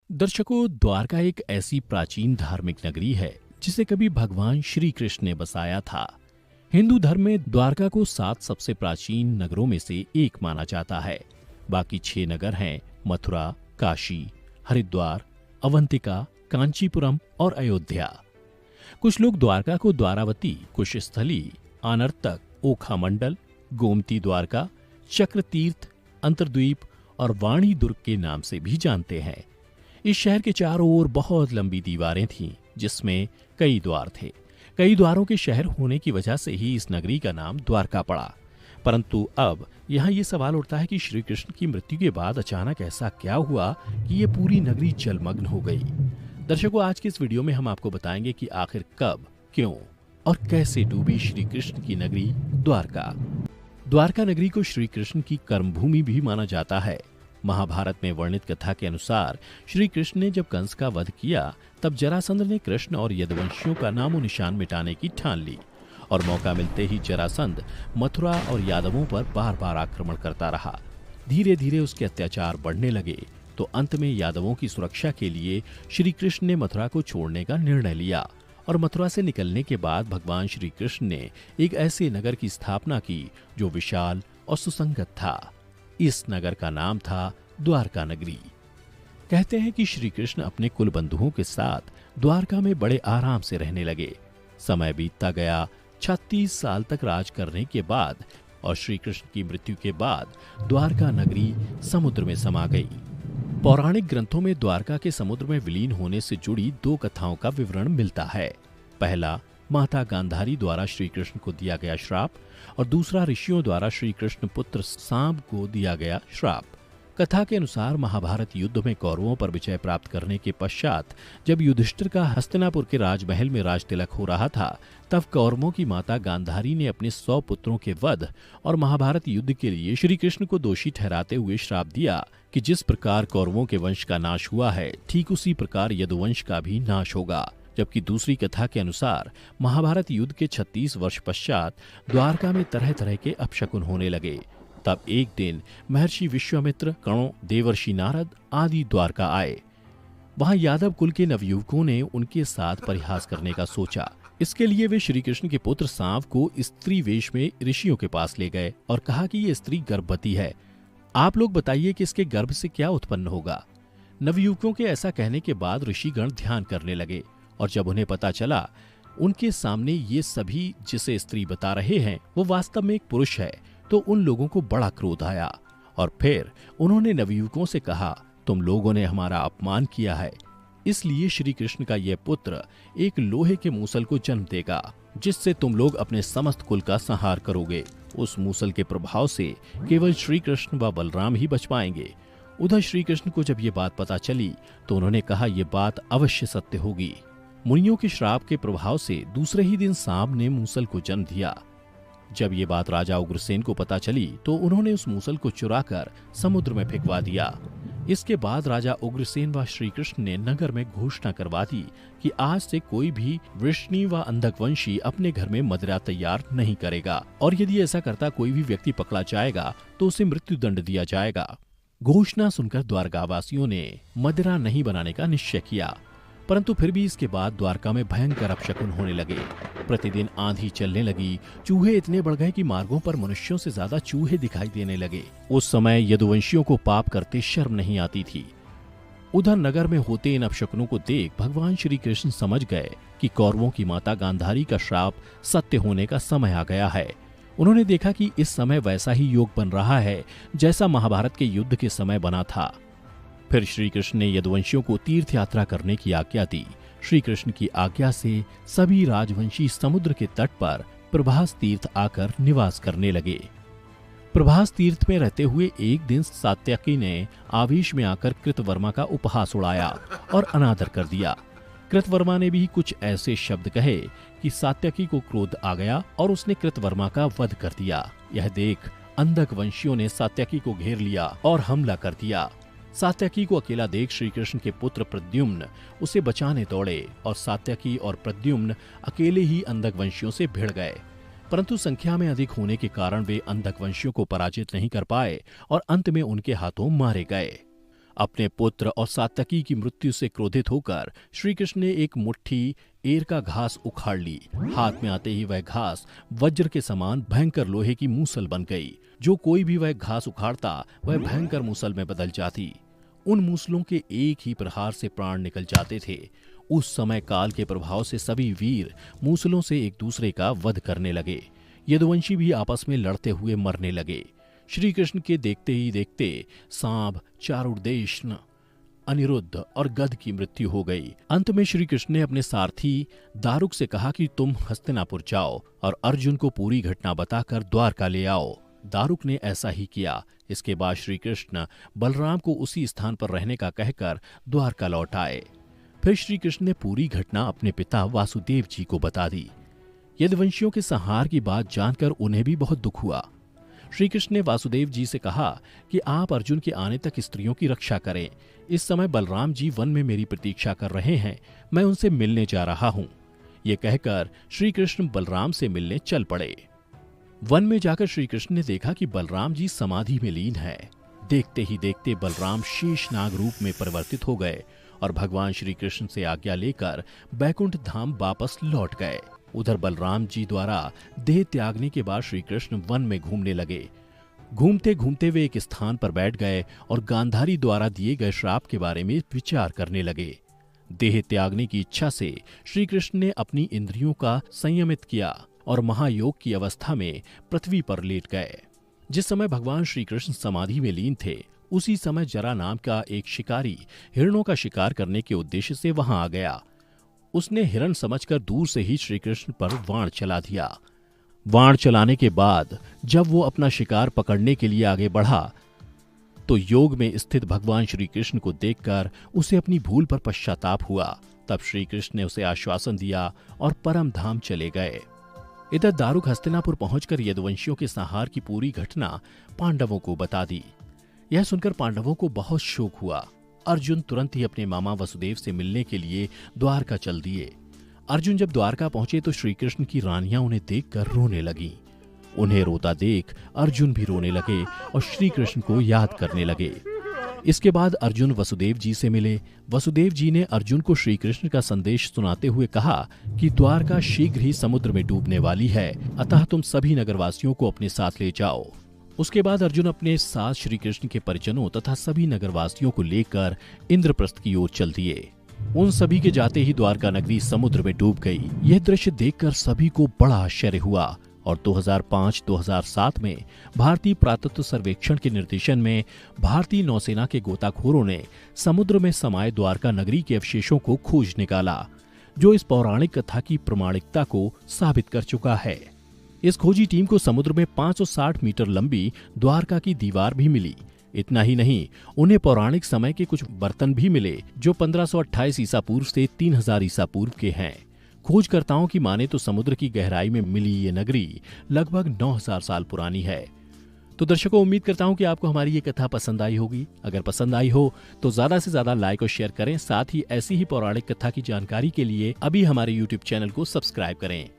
दर्शकों, द्वारका एक ऐसी प्राचीन धार्मिक नगरी है जिसे कभी भगवान श्री कृष्ण ने बसाया था। हिंदू धर्म में द्वारका को 7 सबसे प्राचीन नगरों में से एक माना जाता है। बाकी 6 नगर हैं मथुरा, काशी, हरिद्वार, अवंतिका, कांचीपुरम और अयोध्या। कुछ लोग द्वारका को द्वारावती, कुशस्थली, आनर्तक, ओखा मंडल, गोमती द्वारका, चक्रतीर्थ, अंतर्द्वीप और वाणी दुर्ग के नाम से भी जानते हैं। इस शहर के चारों ओर बहुत लंबी दीवारें थीं, जिसमें कई द्वार थे। कई द्वारों के शहर होने की वजह से ही इस नगरी का नाम द्वारका पड़ा। परंतु अब यहाँ ये सवाल उठता है कि श्री कृष्ण की मृत्यु के बाद अचानक ऐसा क्या हुआ कि ये पूरी नगरी जलमग्न हो गई। दर्शकों, आज के इस वीडियो में हम आपको बताएंगे कि आखिर कब, क्यों और कैसे डूबी श्री कृष्ण की नगरी द्वारका। द्वारका नगरी को श्री कृष्ण की कर्मभूमि भी माना जाता है। महाभारत में वर्णित कथा के अनुसार श्री कृष्ण ने जब कंस का वध किया, तब जरासंध ने कृष्ण और यदुवंशियों का नामो निशान मिटाने की ठान ली और मौका मिलते ही जरासंध मथुरा और यादवों पर बार बार आक्रमण करता रहा। धीरे धीरे उसके अत्याचार बढ़ने लगे तो अंत में यादवों की सुरक्षा के लिए श्री कृष्ण ने मथुरा को छोड़ने का निर्णय लिया और मथुरा से निकलने के बाद भगवान श्री कृष्ण ने एक ऐसे नगर की स्थापना की जो विशाल और सुसंगत था। इस नगर का नाम था द्वारका नगरी। कहते हैं कि श्री कृष्ण अपने कुल बंधुओं के साथ द्वारका में बड़े आराम से रहने लगे। समय बीतता गया। 36 साल तक राज करने के बाद और श्री कृष्ण की मृत्यु के बाद द्वारका नगरी समुद्र में समा गई। पौराणिक ग्रंथों में द्वारका के समुद्र में विलीन होने से जुड़ी 2 कथाओं का विवरण मिलता है। पहला, माता गांधारी द्वारा श्री कृष्ण को दिया गया श्राप और दूसरा ऋषियों द्वारा श्री कृष्ण पुत्र सांब को दिया गया श्राप। कथा के अनुसार महाभारत युद्ध में कौरवों पर विजय प्राप्त करने के पश्चात जब युधिष्ठिर का हस्तिनापुर के राजमहल में राज तिलक हो रहा था, तब कौरवों की माता गांधारी ने अपने 100 पुत्रों के वध और महाभारत युद्ध के लिए श्री कृष्ण को दोषी ठहराते हुए श्राप दिया कि जिस प्रकार कौरवों के वंश का नाश हुआ है, ठीक उसी प्रकार यदुवंश का भी नाश होगा। जबकि दूसरी कथा के अनुसार महाभारत युद्ध के 36 वर्ष पश्चात द्वारका में तरह तरह के अपशकुन होने लगे। तब एक दिन महर्षि विश्वामित्र, कणों, देवर्षि नारद आदि द्वारका आए। वहां यादव कुल के नवयुवकों ने उनके साथ परिहास करने का सोचा। इसके लिए वे श्री कृष्ण के पुत्र सांव को स्त्री वेश में ऋषियों के पास ले गए और कहा कि ये स्त्री गर्भवती है। आप लोग बताइए कि इसके गर्भ से क्या उत्पन्न होगा। नवयुवकों के ऐसा कहने के बाद ऋषिगण ध्यान करने लगे और जब उन्हें पता चला उनके सामने ये सभी जिसे स्त्री बता रहे हैं वो वास्तव में एक पुरुष है, तो उन लोगों को बड़ा क्रोध आया और फिर उन्होंने नवयुवकों से कहा, तुम लोगों ने हमारा अपमान किया है, इसलिए श्री कृष्ण का यह पुत्र एक लोहे के मूसल को जन्म देगा जिससे तुम लोग अपने समस्त कुल का संहार करोगे। उस मूसल के प्रभाव से केवल श्री कृष्ण व बलराम ही बच पाएंगे। उधर श्री कृष्ण को जब ये बात पता चली तो उन्होंने कहा, यह बात अवश्य सत्य होगी। मुनियों के श्राप के प्रभाव से दूसरे ही दिन सांब ने मूसल को जन्म दिया। जब ये बात राजा उग्रसेन को पता चली तो उन्होंने उस मूसल को चुराकर समुद्र में फेंकवा दिया। इसके बाद राजा उग्रसेन व श्री कृष्ण ने नगर में घोषणा करवा दी कि आज से कोई भी वृष्णि व अंधकवंशी अपने घर में मदिरा तैयार नहीं करेगा और यदि ऐसा करता कोई भी व्यक्ति पकड़ा जाएगा तो उसे मृत्यु दंड दिया जाएगा। घोषणा सुनकर द्वारकावासियों ने मदिरा नहीं बनाने का निश्चय किया, परंतु फिर भी इसके बाद द्वारका में भयंकर अपशकुन होने लगे। प्रतिदिन आंधी चलने लगी, चूहे इतने बढ़ गए कि मार्गों पर मनुष्यों से ज्यादा चूहे दिखाई देने लगे। उस समय यदुवंशियों को पाप करते शर्म नहीं आती थी। उधर नगर में होते इन अपशकुनों को देख भगवान श्री कृष्ण समझ गए कि कौरवों की माता गांधारी का श्राप सत्य होने का समय आ गया है। उन्होंने देखा कि इस समय वैसा ही योग बन रहा है जैसा महाभारत के युद्ध के समय बना था। फिर श्री कृष्ण ने यदुवंशियों को तीर्थ यात्रा करने की आज्ञा दी। श्री कृष्ण की आज्ञा से सभी राजवंशी समुद्र के तट पर प्रभास तीर्थ आकर निवास करने लगे। प्रभास तीर्थ में रहते हुए एक दिन सात्यकी ने आवेश में आकर कृतवर्मा का उपहास उड़ाया और अनादर कर दिया। कृतवर्मा ने भी कुछ ऐसे शब्द कहे कि सात्यकी को क्रोध आ गया और उसने कृतवर्मा का वध कर दिया। यह देख अंधक वंशियों ने सात्यकी को घेर लिया और हमला कर दिया। सात्यकी को अकेला देख श्री कृष्ण के पुत्र प्रद्युम्न उसे बचाने दौड़े और सात्यकी और प्रद्युम्न अकेले ही अंधक वंशियों से भिड़ गए। परंतु संख्या में अधिक होने के कारण वे अंधक वंशियों को पराजित नहीं कर पाए और अंत में उनके हाथों मारे गए। अपने पुत्र और सात्यकी की मृत्यु से क्रोधित होकर श्री कृष्ण ने एक मुट्ठी एर का घास उखाड़ ली। हाथ में आते ही वह घास वज्र के समान भयंकर लोहे की मूसल बन गई। जो कोई भी वह घास उखाड़ता वह भयंकर मूसल में बदल जाती। उन मूसलों के एक ही प्रहार से प्राण निकल जाते थे। उस समय काल के प्रभाव से सभी वीर मूसलों से एक दूसरे का वध करने लगे। यदुवंशी भी आपस में लड़ते हुए मरने लगे। श्री कृष्ण के देखते ही देखते सांब, चारुदेशन, अनिरुद्ध और गद की मृत्यु हो गई। अंत में श्री कृष्ण ने अपने सारथी दारुक से कहा कि तुम हस्तिनापुर जाओ और अर्जुन को पूरी घटना बताकर द्वारका ले आओ। दारुक ने ऐसा ही किया। इसके बाद श्री कृष्ण बलराम को उसी स्थान पर रहने का कहकर द्वारका लौट आए। फिर श्री कृष्ण ने पूरी घटना अपने पिता वासुदेव जी को बता दी। यदुवंशियों के संहार की बात जानकर उन्हें भी बहुत दुख हुआ। श्री कृष्ण ने वासुदेव जी से कहा कि आप अर्जुन के आने तक स्त्रियों की रक्षा करें। इस समय बलराम जी वन में मेरी प्रतीक्षा कर रहे हैं, मैं उनसे मिलने जा रहा हूं। ये कहकर श्री कृष्ण बलराम से मिलने चल पड़े। वन में जाकर श्री कृष्ण ने देखा कि बलराम जी समाधि में लीन है। देखते ही देखते बलराम शेषनाग रूप में परिवर्तित हो गए और भगवान श्री कृष्ण से आज्ञा लेकर बैकुंठ धाम वापस लौट गए। उधर बलराम जी द्वारा देह त्यागने के बाद श्री कृष्ण वन में घूमने लगे। घूमते घूमते वे एक स्थान पर बैठ गए और गांधारी द्वारा दिए गए श्राप के बारे में विचार करने लगे। देह त्यागने की इच्छा से श्री कृष्ण ने अपनी इंद्रियों का संयमित किया और महायोग की अवस्था में पृथ्वी पर लेट गए। जिस समय भगवान श्री कृष्ण समाधि में लीन थे, उसी समय जरा नाम का एक शिकारी हिरणों का शिकार करने के उद्देश्य से वहां आ गया। उसने हिरण समझकर दूर से ही श्री कृष्ण पर वाण चला दिया। वाण चलाने के बाद जब वो अपना शिकार पकड़ने के लिए आगे बढ़ा तो योग में स्थित भगवान श्री कृष्ण को देखकर उसे अपनी भूल पर पश्चाताप हुआ। तब श्री कृष्ण ने उसे आश्वासन दिया और परम धाम चले गए। इधर दारुक हस्तिनापुर पहुंचकर यदुवंशियों के संहार की पूरी घटना पांडवों को बता दी। यह सुनकर पांडवों को बहुत शोक हुआ। अर्जुन तुरंत ही अपने मामा वसुदेव से मिलने के लिए द्वारका चल दिए। अर्जुन जब द्वारका पहुंचे तो श्री कृष्ण की रानियां उन्हें देखकर रोने लगीं। उन्हें रोता देख अर्जुन भी रोने लगे और श्री कृष्ण को याद करने लगे। इसके बाद अर्जुन वसुदेव जी से मिले। वसुदेव जी ने अर्जुन को श्री कृष्ण का संदेश सुनाते हुए कहा कि द्वारका शीघ्र ही समुद्र में डूबने वाली है, अतः तुम सभी नगरवासियों को अपने साथ ले जाओ। उसके बाद अर्जुन अपने साथ श्री कृष्ण के परिजनों तथा सभी नगरवासियों को लेकर इंद्रप्रस्थ की ओर चल दिए। उन सभी के जाते ही द्वारका नगरी समुद्र में डूब गई। यह दृश्य देखकर सभी को बड़ा आश्चर्य हुआ और 2005-2007 में भारतीय पुरातत्व सर्वेक्षण के निर्देशन में भारतीय नौसेना के गोताखोरों ने समुद्र में समाये द्वारका नगरी के अवशेषों को खोज निकाला, जो इस पौराणिक कथा की प्रामाणिकता को साबित कर चुका है। इस खोजी टीम को समुद्र में 560 मीटर लंबी द्वारका की दीवार भी मिली। इतना ही नहीं, उन्हें पौराणिक समय के कुछ बर्तन भी मिले जो 1528 ईसा पूर्व से 3000 ईसा पूर्व के हैं। खोजकर्ताओं की माने तो समुद्र की गहराई में मिली ये नगरी लगभग 9000 साल पुरानी है। तो दर्शकों, उम्मीद करता हूँ कि आपको हमारी ये कथा पसंद आई होगी। अगर पसंद आई हो तो ज्यादा से ज्यादा लाइक और शेयर करें। साथ ही ऐसी ही पौराणिक कथा की जानकारी के लिए अभी हमारे YouTube चैनल को सब्सक्राइब करें।